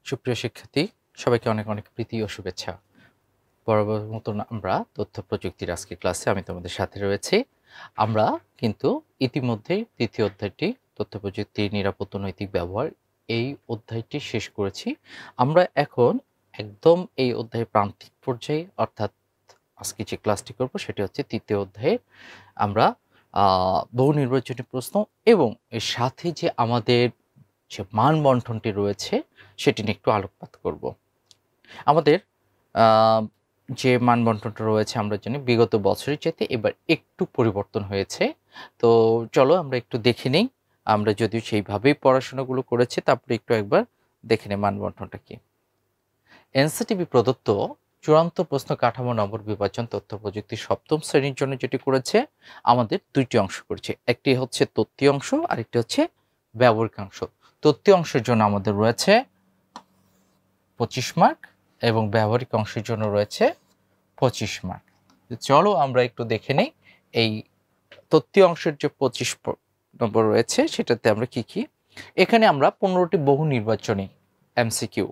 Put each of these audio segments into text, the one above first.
সুপ্রিয় শিক্ষার্থী, সবাইকে অনেক অনেক প্রীতি ও শুভেচ্ছা। বরাবর মতন আমরা তথ্য প্রযুক্তির আজকে ক্লাসে আমি তোমাদের সাথে রয়েছি। আমরা কিন্তু ইতিমধ্যেই তৃতীয় অধ্যায়টি তথ্য প্রযুক্তির নিরাপদ ও নৈতিক ব্যবহার এই অধ্যায়টি শেষ করেছি। আমরা এখন একদম এই অধ্যায়ের প্রান্তিক পর্যায়ে অর্থাৎ আজকে যে ক্লাসটি করব সেটি হচ্ছে তৃতীয় অধ্যায়ে আমরা বহু নির্বাচনী প্রশ্ন এবং এর সাথে যে আমাদের যে মান বন্টনটি রয়েছে সেটি নিয়ে একটু আলোকপাত করব। আমাদের আহ, যে মান বন্টনটা রয়েছে আমরা জানি বিগত বছরের চাইতে এবার একটু পরিবর্তন হয়েছে। তো চলো আমরা একটু দেখে নিই। আমরা যদিও সেইভাবেই পড়াশোনাগুলো করেছি, তারপরে একটু একবার দেখে নিই মান বন্টনটা কি। এনসিটিভি প্রদত্ত চূড়ান্ত প্রশ্ন কাঠামো নম্বর বিভাজন তথ্য প্রযুক্তি সপ্তম শ্রেণীর জন্য যেটি করেছে, আমাদের দুইটি অংশ করেছে। একটি হচ্ছে তথ্য অংশ আর একটি হচ্ছে ব্যবহারিক অংশ। তথ্য অংশের জন্য আমাদের রয়েছে 25 মার্ক এবং ব্যবহারিক অংশের জন্য রয়েছে 25 মার্ক। চলো আমরা একটু দেখে নেই এই তথ্য অংশের যে 25 নম্বর রয়েছে সেটাতে আমরা কি কি। এখানে আমরা 15টি বহু নির্বাচনী এমসিকিউ,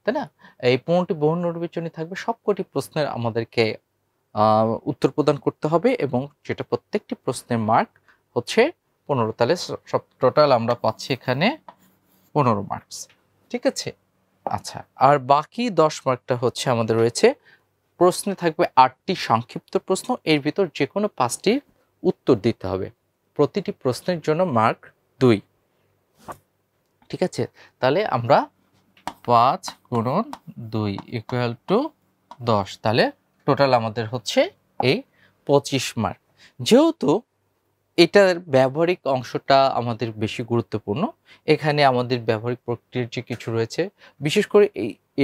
তাই না? এই 15টি বহু নির্বাচনী থাকবে, সবকটি প্রশ্নের আমাদেরকে উত্তর প্রদান করতে হবে এবং যেটা প্রত্যেকটি প্রশ্নের মার্ক হচ্ছে 15। তাহলে সব টোটাল আমরা পাচ্ছি এখানে 15 মার্কস। ঠিক আছে, আচ্ছা। আর বাকি 10 মার্কটা হচ্ছে আমাদের রয়েছে প্রশ্নে থাকবে 8টি সংক্ষিপ্ত প্রশ্ন, এর ভিতর যে কোনো 5টির উত্তর দিতে হবে। প্রতিটি প্রশ্নের জন্য মার্ক 2। ঠিক আছে, তাহলে আমরা 5 গুণন 2 ইকুয়াল টু 10, তাহলে টোটাল আমাদের হচ্ছে এই 25 মার্ক। যেহেতু এটার ব্যবহারিক অংশটা আমাদের বেশি গুরুত্বপূর্ণ, এখানে আমাদের ব্যবহারিক প্রক্রিয়ার যে কিছু রয়েছে, বিশেষ করে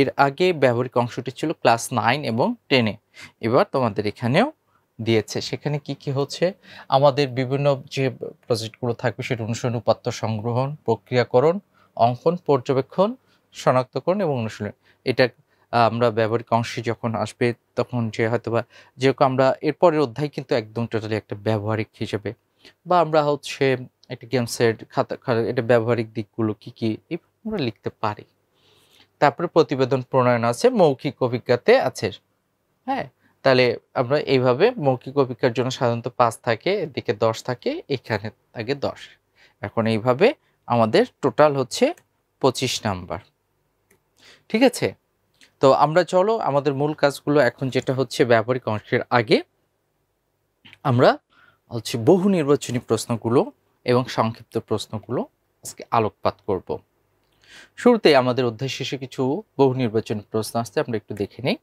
এর আগে ব্যবহারিক অংশটি ছিল ক্লাস 9 এবং 10-এ, এবার তোমাদের এখানেও দিয়েছে। সেখানে কি কি হচ্ছে, আমাদের বিভিন্ন যে প্রজেক্টগুলো থাকবে সেটা অনুসরণ, উপাত্ত সংগ্রহণ, প্রক্রিয়াকরণ, অঙ্কন, পর্যবেক্ষণ, শনাক্তকরণ এবং অনুশীলন। এটা আমরা ব্যবহারিক অংশে যখন আসবে তখন যে হয়তোবা যেরকম আমরা এরপরের অধ্যায় কিন্তু একদম টোটালি একটা ব্যবহারিক হিসেবে, বা আমরা হচ্ছে একটা গেমসের খাতা এটা ব্যবহারিক দিকগুলো কি কি আমরা লিখতে পারি। তারপরে প্রতিবেদন প্রণয়ন আছে, মৌখিক অভিজ্ঞতা আছে। হ্যাঁ, তাহলে আমরা এইভাবে মৌখিক অভিজ্ঞতার জন্য সাধারণত 5 থাকে, এদিকে 10 থাকে, এখানে থাকে 10। এখন এইভাবে আমাদের টোটাল হচ্ছে 25 নাম্বার। ঠিক আছে, তো আমরা চলো আমাদের মূল কাজগুলো এখন যেটা হচ্ছে ব্যবহারিক অংশের আগে আমরা হচ্ছে বহু নির্বাচনী প্রশ্নগুলো এবং সংক্ষিপ্ত প্রশ্নগুলো আজকে আলোকপাত করব। শুরুতে আমাদের অধ্যায় শেষে কিছু বহু নির্বাচনী প্রশ্ন আসছে, আমরা একটু দেখে নিই।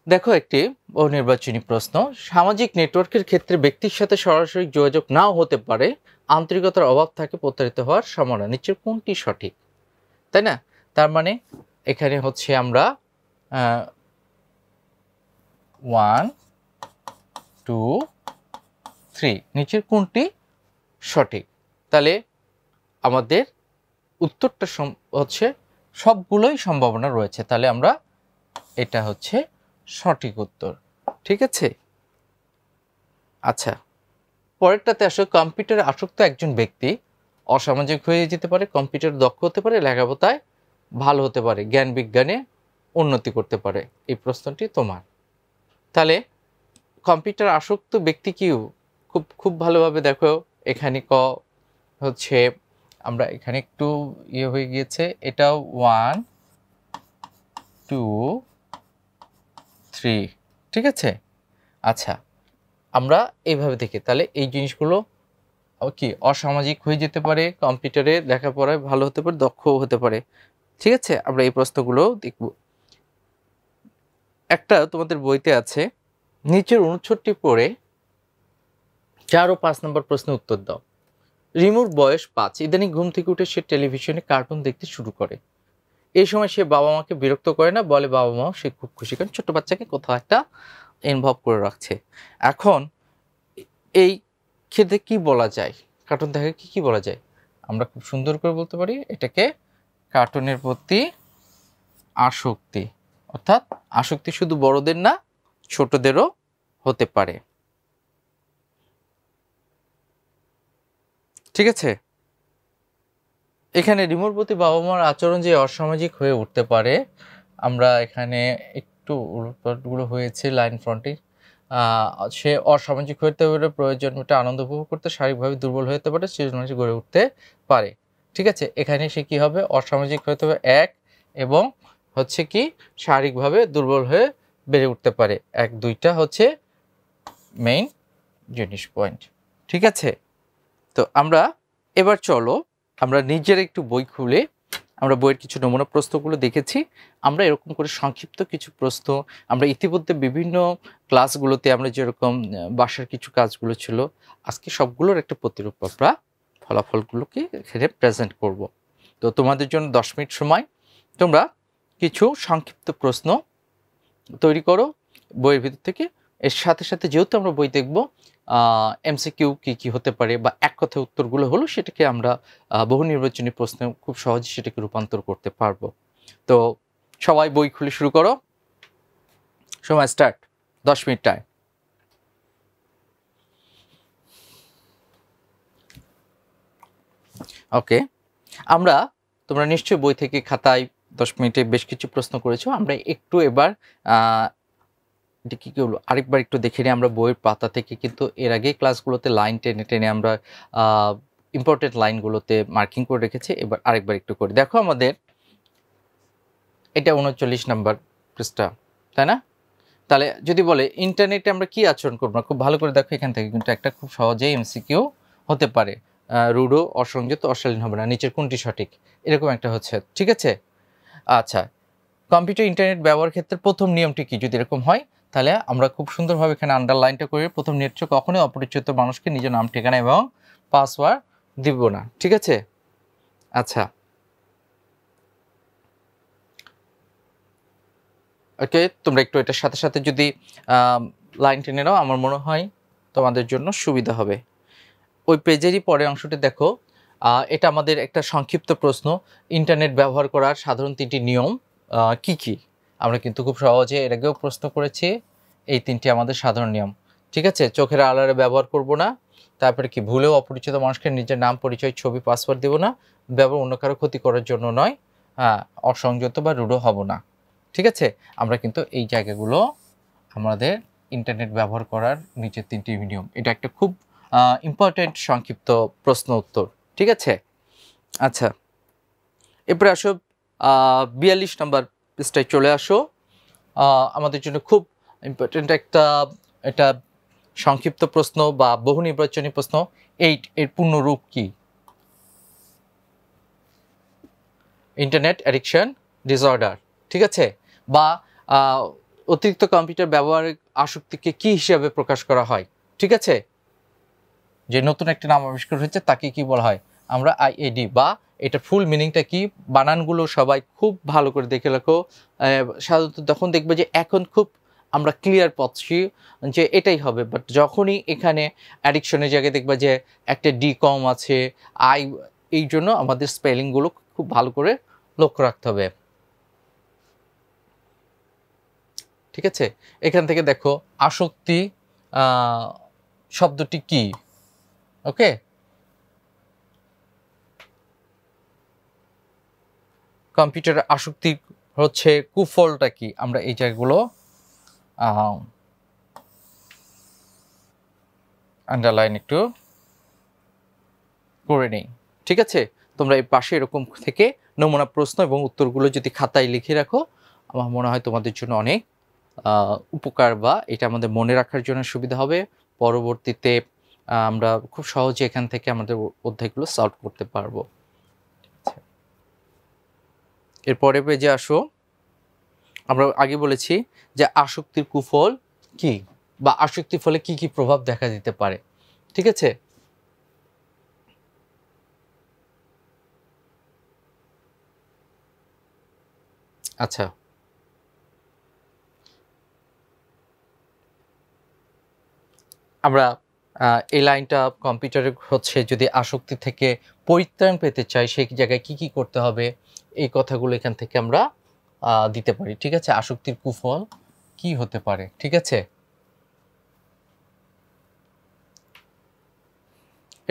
দেখো, একটি বহু নির্বাচনী প্রশ্ন, সামাজিক নেটওয়ার্কের ক্ষেত্রে ব্যক্তির সাথে সরাসরি যোগাযোগ নাও হতে পারে, আন্তরিকতার অভাব থাকে প্রতারিত হওয়ার সম্ভাবনা, নিচের কোনটি সঠিক? তাই না? তার মানে এখানে হচ্ছে আমরা 1 2 3 নিচের কোনটি সঠিক? তাহলে আমাদের উত্তরটা হচ্ছে সবগুলোই সম্ভাবনা রয়েছে, তাহলে আমরা এটা হচ্ছে সঠিক উত্তর। ঠিক আছে, আচ্ছা। পরেরটাতে আসলে কম্পিউটারে আসক্ত একজন ব্যক্তি অসামাজিক হয়ে যেতে পারে, কম্পিউটার দক্ষ হতে পারে, লেখাপড়ায় ভালো হতে পারে, জ্ঞান বিজ্ঞানে উন্নতি করতে পারে। এই প্রশ্নটি তোমার। তাহলে কম্পিউটার আসক্ত ব্যক্তি কি? খুব খুব ভালোভাবে দেখো, এখানে হচ্ছে আমরা এখানে একটু ইয়ে হয়ে গিয়েছে, এটাও 1 2 3। ঠিক আছে, আচ্ছা। আমরা এইভাবে দেখি, তাহলে এই জিনিসগুলো কি অসামাজিক হয়ে যেতে পারে, কম্পিউটারে লেখাপড়ায় ভালো হতে পারে, দক্ষও হতে পারে। ঠিক আছে, আমরা এই প্রশ্নগুলো দেখব। একটা তোমাদের বইতে আছে, নিচের অনুচ্ছেদটি পড়ে 4 ও 5 নম্বর প্রশ্নের উত্তর দাও। রিমুর বয়স 5, ইদানিং ঘুম থেকে উঠে সে টেলিভিশনে কার্টুন দেখতে শুরু করে। এই সময় সে বাবা মাকে বিরক্ত করে না, বলে বাবা মাও সে খুব খুশি, কারণ ছোট বাচ্চাকে কোথাও একটা ইনভলভ করে রাখছে। এখন এই ক্ষেত্রে কি বলা যায়, কার্টুন দেখে কি কি বলা যায়? আমরা খুব সুন্দর করে বলতে পারি এটাকে কার্টুনের প্রতি আসক্তি, অর্থাৎ আসক্তি শুধু বড়দের না, ছোটদেরও হতে পারে। ঠিক আছে, এখানে রিমোর প্রতি বাবা মার আচরণ যে অসামাজিক হয়ে উঠতে পারে, আমরা এখানে একটু উলটপালটগুলো হয়েছে লাইন ফ্রন্টে। সে অসামাজিক হতে পারে, প্রয়োজন মেটে আনন্দ উপভোগ করতে, শারীরিকভাবে দুর্বল হতে পারে, সৃজনশীল গড়ে উঠতে পারে। ঠিক আছে, এখানে সে কি হবে, অসামাজিক হতে হবে এক, এবং হচ্ছে কি শারীরিকভাবে দুর্বল হয়ে বেড়ে উঠতে পারে, এক দুইটা হচ্ছে মেইন জিনিস পয়েন্ট। ঠিক আছে, তো আমরা এবার চলো আমরা নিজের একটু বই খুলে আমরা বইয়ের কিছু নমুনা প্রশ্নগুলো দেখেছি। আমরা এরকম করে সংক্ষিপ্ত কিছু প্রশ্ন, আমরা ইতিমধ্যে বিভিন্ন ক্লাসগুলোতে আমরা যেরকম বাসার কিছু কাজগুলো ছিল, আজকে সবগুলোর একটা প্রতিরূপ আমরা ফলাফলগুলোকে এখানে প্রেজেন্ট করব। তো তোমাদের জন্য 10 মিনিট সময়, তোমরা কিছু সংক্ষিপ্ত প্রশ্ন তৈরি করো বইয়ের ভিতর থেকে। এর সাথে সাথে যেহেতু আমরা বই দেখব, এমসিকিউ কি কি হতে পারে বা এক কথায় উত্তরগুলো হলো, সেটাকে আমরা বহু নির্বাচনী প্রশ্নে খুব সহজে সেটাকে রূপান্তর করতে পারবো। তো সবাই বই খুলে শুরু করো, সময় স্টার্ট, 10 মিনিট টাইম। ওকে, আমরা তোমরা নিশ্চয়ই বই থেকে খাতায় 10 মিনিটে বেশ কিছু প্রশ্ন করেছো। আমরা একটু এবার এটা কী কী হলো আরেকবার একটু দেখে নিই। আমরা বইয়ের পাতা থেকে কিন্তু এর আগে ক্লাসগুলোতে লাইন টেনে টেনে আমরা ইম্পর্টেন্ট লাইনগুলোতে মার্কিং করে রেখেছি। এবার আরেকবার একটু করি, দেখো আমাদের এটা 39 নাম্বার পৃষ্ঠা, তাই না? তাহলে যদি বলে ইন্টারনেটে আমরা কি আচরণ করবো না, খুব ভালো করে দেখো, এখান থেকে কিন্তু একটা খুব সহজেই এমসিকিউ হতে পারে। রুডো, অসংযত, অশালীন হবে না, নিচের কোনটি সঠিক, এরকম একটা হচ্ছে। ঠিক আছে, আচ্ছা, কম্পিউটার ইন্টারনেট ব্যবহার ক্ষেত্রে প্রথম নিয়মটি কি, যদি এরকম হয় তাহলে আমরা খুব সুন্দরভাবে এখানে আন্ডারলাইনটা করে প্রথম নিয়ম হচ্ছে কখনোই অপরিচিত মানুষকে নিজের নাম, ঠিকানা এবং পাসওয়ার্ড দিব না। ঠিক আছে, আচ্ছা, ওকে, তোমরা একটু এটার সাথে সাথে যদি লাইন টেনে নাও, আমার মনে হয় তোমাদের জন্য সুবিধা হবে। ওই পেজেরই পরের অংশটি দেখো, এটা আমাদের একটা সংক্ষিপ্ত প্রশ্ন, ইন্টারনেট ব্যবহার করার সাধারণ 3টি নিয়ম কি কি। আমরা কিন্তু খুব সহজে এর আগেও প্রশ্ন করেছি, এই 3টি আমাদের সাধারণ নিয়ম। ঠিক আছে, চোখের আড়ালে ব্যবহার করব না, তারপরে কি ভুলেও অপরিচিত মানুষকে নিজের নাম, পরিচয়, ছবি, পাসওয়ার্ড দেব না, ব্যবহার অন্য কারো ক্ষতি করার জন্য নয়, হ্যাঁ, অসংযত বা রূঢ় হব না। ঠিক আছে, আমরা কিন্তু এই জায়গাগুলো আমাদের ইন্টারনেট ব্যবহার করার নিচের 3টি নিয়ম, এটা একটা খুব ইম্পর্টেন্ট সংক্ষিপ্ত প্রশ্ন উত্তর। ঠিক আছে, আচ্ছা, এরপরে আসো 42 নম্বর পৃষ্ঠায় চলে আসো। আমাদের জন্য খুব ইম্পর্টেন্ট একটা, এটা সংক্ষিপ্ত প্রশ্ন বা বহু নির্বাচনী প্রশ্ন। 8 এর পূর্ণ রূপ কি? Internet addiction disorder. ঠিক আছে, বা অতিরিক্ত কম্পিউটার ব্যবহারের আসক্তিকে কি হিসাবে প্রকাশ করা হয়? ঠিক আছে, যে নতুন একটি নাম আবিষ্কার হয়েছে তাকে কি বলা হয়? আমরা আইএডি, বা এটা ফুল মিনিংটা কি, বানানগুলো সবাই খুব ভালো করে দেখে রাখো। সাধারণত তখন দেখবে যে এখন খুব আমরা ক্লিয়ার পাচ্ছি যে এটাই হবে, বাট যখনই এখানে অ্যাডিকশনের জায়গায় দেখবা যে একটা ডি কম আছে, আই, এই জন্য আমাদের স্পেলিংগুলো খুব ভালো করে লক্ষ্য রাখতে হবে। ঠিক আছে, এখান থেকে দেখো আসক্তি শব্দটি কি? ওকে, কম্পিউটারের আসক্তি হচ্ছে কুফলটা কি, আমরা এই জায়গাগুলো আন্ডারলাইন একটু করে নেই। ঠিক আছে, তোমরা এই পাশে এরকম থেকে নমুনা প্রশ্ন এবং উত্তরগুলো যদি খাতায় লিখে রাখো, আমার মনে হয় তোমাদের জন্য অনেক উপকার, বা এটা আমাদের মনে রাখার জন্য সুবিধা হবে। পরবর্তীতে আমরা খুব সহজে এখান থেকে আমাদের অধ্যায়গুলো সলভ করতে পারবো। এরপরে পেজে আসো, আমরা আগে বলেছি যে আসক্তির কুফল কি, বা আসক্তির ফলে কি কি প্রভাব দেখা দিতে পারে। ঠিক আছে, আচ্ছা, আমরা এই লাইনটা কম্পিউটারে হচ্ছে যদি আসক্তি থেকে পরিত্রাণ পেতে চাই, সেই জায়গায় কি কি করতে হবে, এই কথাগুলো এখান থেকে আমরা দিতে পারি। ঠিক আছে, আসক্তির কুফল কি হতে পারে। ঠিক আছে,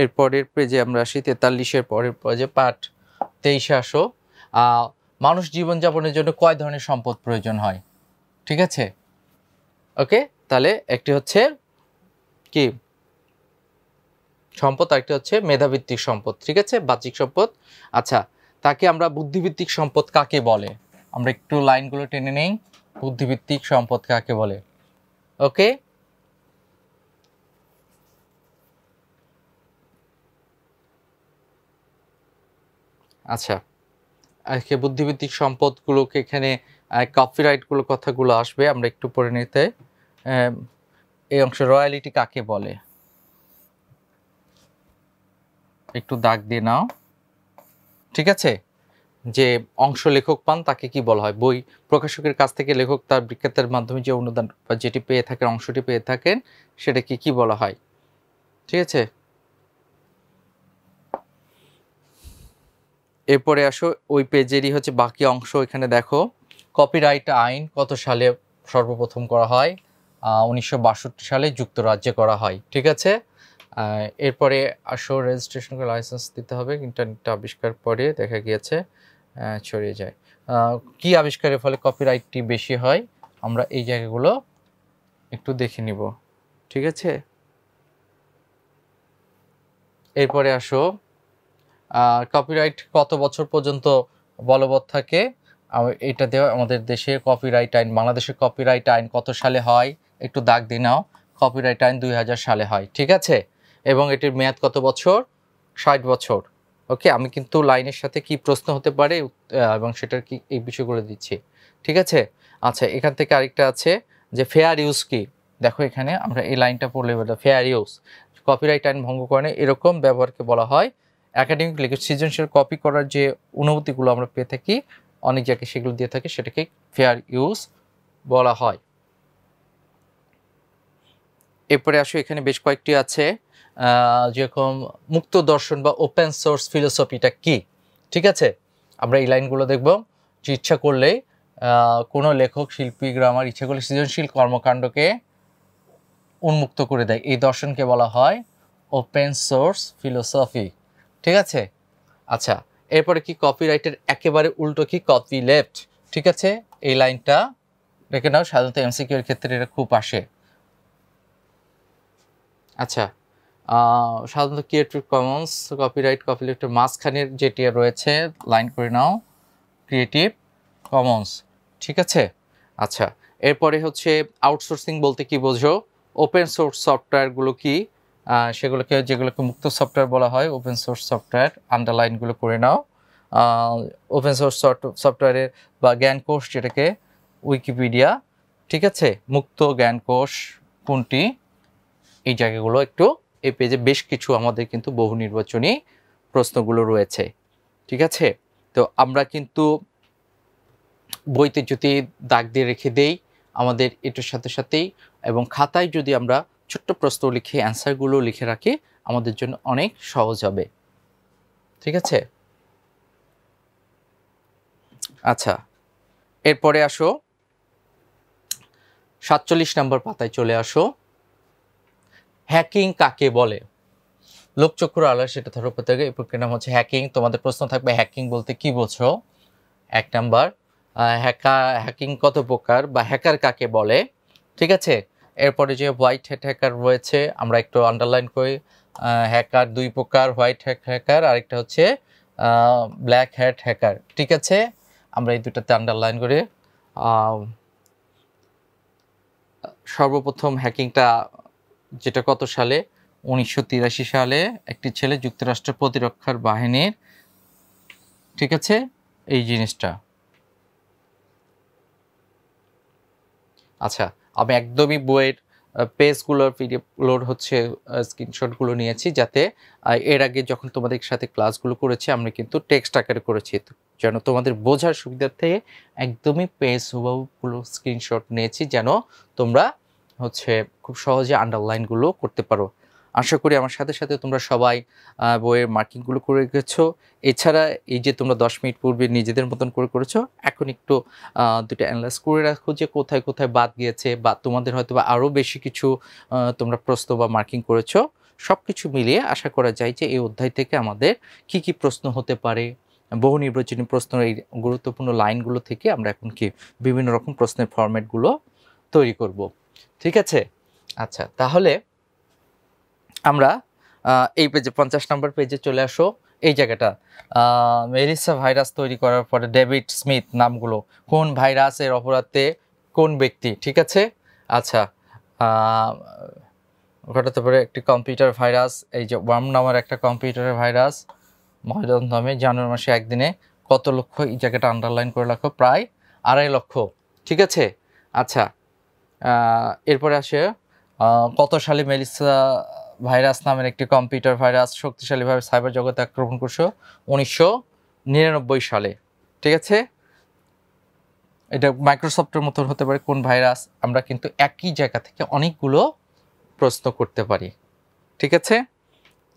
এরপরের পেজে আমরা আসি, 43-এর পরের পেজে পাঠ 23-এ আসো। মানুষ জীবনযাপনের জন্য কয় ধরনের সম্পদ প্রয়োজন হয়? ঠিক আছে, ওকে। তাহলে একটি হচ্ছে কি সম্পদ, আরেকটি হচ্ছে মেধাভিত্তিক সম্পদ। ঠিক আছে, বাহ্যিক সম্পদ। আচ্ছা, তাকে আমরা বুদ্ধিভিত্তিক সম্পদ কাকে বলে? আমরা একটু লাইনগুলো টেনে নেই। বুদ্ধিভিত্তিক সম্পদ কাকে বলে? ওকে, আচ্ছা, আজকে বুদ্ধিভিত্তিক সম্পদগুলোকে এখানে কপিরাইটগুলো কথাগুলো আসবে, আমরা একটু পড়ে নিতে। এই অংশ রয়্যালিটি কাকে বলে? একটু দাগ দিয়ে নাও। ঠিক আছে, যে অংশ লেখক পান তাকে কি বলা হয়? বই প্রকাশকের কাছ থেকে লেখক তার বিক্রেতার মাধ্যমে যে অনুদান বা যেটি পেয়ে থাকেন, অংশটি পেয়ে থাকেন, সেটাকে কি বলা হয়? ঠিক আছে, এরপরে আসো ওই পেজেরই হচ্ছে বাকি অংশ। এখানে দেখো কপিরাইট আইন কত সালে সর্বপ্রথম করা হয়? 1962 সালে যুক্তরাজ্যে করা হয়। ঠিক আছে, এরপরে আসো রেজিস্ট্রেশন করে লাইসেন্স দিতে হবে। ইন্টারনেটটা আবিষ্কার পরে দেখা গিয়েছে ছড়িয়ে যায়। কি আবিষ্কারের ফলে কপিরাইটটি বেশি হয়? আমরা এই জায়গাগুলো একটু দেখে নিব। ঠিক আছে, এরপরে আসো কপিরাইট কত বছর পর্যন্ত বলবৎ থাকে? এটা দেওয়া আমাদের দেশে কপিরাইট আইন, বাংলাদেশের কপিরাইট আইন কত সালে হয়? একটু দাগ দিয়ে নাও। কপিরাইট আইন 2000 সালে হয়। ঠিক আছে, এবং এটির মেয়াদ কত বছর? 60 বছর। ওকে, আমি কিন্তু লাইনের সাথে কি প্রশ্ন হতে পারে এবং সেটার কি এই বিষয়গুলো দিচ্ছি। ঠিক আছে, আচ্ছা, এখান থেকে আরেকটা আছে যে ফেয়ার ইউজ কি। দেখো এখানে আমরা এই লাইনটা পড়লে ফেয়ার ইউজ, কপিরাইট আইন ভঙ্গ করে এরকম ব্যবহারকে বলা হয় একাডেমিক লেখক সৃজনশীল কপি করার যে অনুভূতিগুলো আমরা পেয়ে থাকি অনেক জায়গায়, সেগুলো দিয়ে থাকে, সেটাকে ফেয়ার ইউজ বলা হয়। এরপরে আসো এখানে বেশ কয়েকটি আছে, যেরকম মুক্ত দর্শন বা ওপেন সোর্স ফিলোসফিটা কি। ঠিক আছে, আমরা এই লাইনগুলো দেখব যে ইচ্ছা করলে কোনো লেখক, শিল্পী, গ্রামার ইচ্ছা করলে সৃজনশীল কর্মকাণ্ডকে উন্মুক্ত করে দেয়, এই দর্শনকে বলা হয় ওপেন সোর্স ফিলোসফি। ঠিক আছে, আচ্ছা, এরপরে কি কপিরাইটের একেবারে উল্টো কি? Copy left. ঠিক আছে, এই লাইনটা দেখে নাও, সাধারণত এমসিকিউ এর ক্ষেত্রে এটা খুব আসে। আচ্ছা, সাধারণত ক্রিয়েটিভ কমন্স, কপিরাইট, কপিরাইটের মাঝখানের যেটি রয়েছে লাইন করে নাও, ক্রিয়েটিভ কমন্স। ঠিক আছে, আচ্ছা, এরপরে হচ্ছে আউটসোর্সিং বলতে কি বোঝো? ওপেন সোর্স সফটওয়্যারগুলো কি, সেগুলোকে যেগুলোকে মুক্ত সফটওয়্যার বলা হয়, ওপেন সোর্স সফটওয়্যার, আন্ডারলাইনগুলো করে নাও। ওপেন সোর্স সফটওয়্যারের বা জ্ঞানকোষ যেটাকে উইকিপিডিয়া। ঠিক আছে, মুক্ত জ্ঞানকোষ কোনটি? এই জায়গাগুলো একটু, এই পেজে বেশ কিছু আমাদের কিন্তু বহু নির্বাচনী প্রশ্নগুলো রয়েছে। ঠিক আছে, তো আমরা কিন্তু বইতে যদি দাগ দিয়ে রেখে দেই আমাদের এটার সাথে সাথেই, এবং খাতায় যদি আমরা ছোট্ট প্রশ্ন লিখে অ্যান্সারগুলো লিখে রাখি আমাদের জন্য অনেক সহজ হবে। ঠিক আছে, আচ্ছা, এরপরে আসো 47 নম্বর পাতায় চলে আসো। হ্যাকিং কাকে বলে? লোকচক্ষুর আলো সেটা ধরো প্রত্যেকে, এই প্রক্রিয়ার নাম হচ্ছে হ্যাকিং। তোমাদের প্রশ্ন থাকবে হ্যাকিং বলতে কি বোঝো? 1 নাম্বার, হ্যাকিং কত প্রকার বা হ্যাকার কাকে বলে? ঠিক আছে, এরপরে যে হোয়াইট হ্যাট হ্যাকার রয়েছে আমরা একটু আন্ডারলাইন করি। হ্যাকার 2 প্রকার, হোয়াইট হ্যাট হ্যাকার, আরেকটা হচ্ছে ব্ল্যাক হ্যাট হ্যাকার। ঠিক আছে, আমরা এই দুটাতে আন্ডারলাইন করি। সর্বপ্রথম হ্যাকিংটা যেটা কত সালে? 1983 সালে একটি ছেলে যুক্তরাষ্ট্রের প্রতিরক্ষার বাহিনীর, ঠিক আছে, এই জিনিসটা। আচ্ছা, আমি একদমই বইয়ের পেজগুলোর পিডিএফগুলোর হচ্ছে স্ক্রিনশটগুলো নিয়েছি, যাতে এর আগে যখন তোমাদের সাথে ক্লাসগুলো করেছি আমরা কিন্তু টেক্সট আকারে করেছি, যেন তোমাদের বোঝার সুবিধার্থে একদমই পেজ হুবহুগুলো স্ক্রিনশট নিয়েছি, যেন তোমরা হচ্ছে খুব সহজে আন্ডারলাইনগুলো করতে পারো। আশা করি আমার সাথে সাথে তোমরা সবাই বইয়ের মার্কিংগুলো করে গেছো। এছাড়া এই যে তোমরা 10 মিনিট পূর্বে নিজেদের মতন করে করেছো, এখন একটু দুটো অ্যানালাইজ করে রাখো যে কোথায় কোথায় বাদ গিয়েছে, বা তোমাদের হয়তো বা আরও বেশি কিছু তোমরা প্রশ্ন বা মার্কিং করেছো। সব কিছু মিলিয়ে আশা করা যায় যে এই অধ্যায় থেকে আমাদের কি কি প্রশ্ন হতে পারে, বহু নির্বাচনী প্রশ্ন এই গুরুত্বপূর্ণ লাইনগুলো থেকে আমরা এখন কি বিভিন্ন রকম প্রশ্নের ফরম্যাটগুলো তৈরি করব। ঠিক আছে? আচ্ছা, তাহলে আমরা এই পেজে 50 নম্বর পেজে চলে আসো। এই জায়গাটা মেলিসা ভাইরাস তৈরি করার পরে ডেভিড স্মিথ নামগুলো, কোন ভাইরাসের অপরাধে কোন ব্যক্তি, ঠিক আছে? আচ্ছা, ঘটাতে পারে একটি কম্পিউটার ভাইরাস, এই যে ওয়ার্ম নামের একটা কম্পিউটারের ভাইরাস মহিলার নামে জানুয়ারি মাসে একদিনে কত লক্ষ, এই জায়গাটা আন্ডারলাইন করে রাখো, প্রায় 2.5 লক্ষ। ঠিক আছে? আচ্ছা, এরপরে আসে কত সালে মেলিসা ভাইরাস নামের একটি কম্পিউটার ভাইরাস শক্তিশালীভাবে সাইবার জগতে আক্রমণ করছে? 1999 সালে। ঠিক আছে? এটা মাইক্রোসফটের মতন হতে পারে কোন ভাইরাস। আমরা কিন্তু একই জায়গা থেকে অনেকগুলো প্রশ্ন করতে পারি। ঠিক আছে?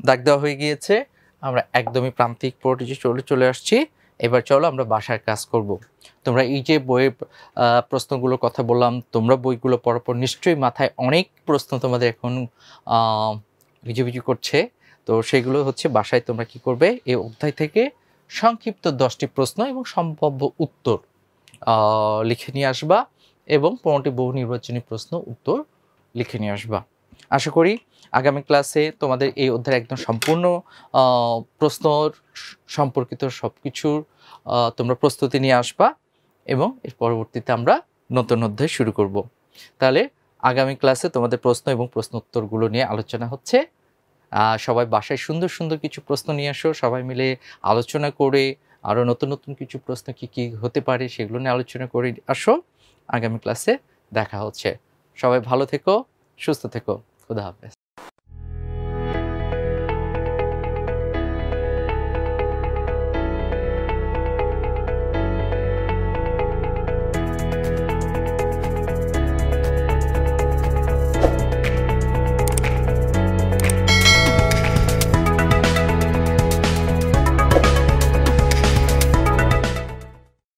দাগ দেওয়া হয়ে গিয়েছে। আমরা একদমই প্রান্তিক পর্যায়ে চলে আসছি। এবার চলো আমরা বাসার কাজ করব। তোমরা এই যে বইয়ের প্রশ্নগুলোর কথা বললাম, তোমরা বইগুলো পড়ার পর নিশ্চয়ই মাথায় অনেক প্রশ্ন তোমাদের এখন ভিজিভিজি করছে। তো সেগুলো হচ্ছে বাসায় তোমরা কি করবে, এই অধ্যায় থেকে সংক্ষিপ্ত 10টি প্রশ্ন এবং সম্ভাব্য উত্তর লিখে নিয়ে আসবা এবং 15টি বহু নির্বাচনী প্রশ্ন উত্তর লিখে নিয়ে আসবা। আশা করি আগামী ক্লাসে তোমাদের এই অধ্যায়ের একদম সম্পূর্ণ প্রশ্ন সম্পর্কিত সব কিছুর তোমরা প্রস্তুতি নিয়ে আসবা এবং এর পরবর্তীতে আমরা নতুন অধ্যায় শুরু করব। তাহলে আগামী ক্লাসে তোমাদের প্রশ্ন এবং প্রশ্ন উত্তরগুলো নিয়ে আলোচনা হচ্ছে। সবাই বাসায় সুন্দর সুন্দর কিছু প্রশ্ন নিয়ে আসো, সবাই মিলে আলোচনা করে আরও নতুন নতুন কিছু প্রশ্ন কি কি হতে পারে সেগুলো নিয়ে আলোচনা করে আসো। আগামী ক্লাসে দেখা হচ্ছে। সবাই ভালো থেকো, সুস্থ থেকো। খুদা হাফেজ।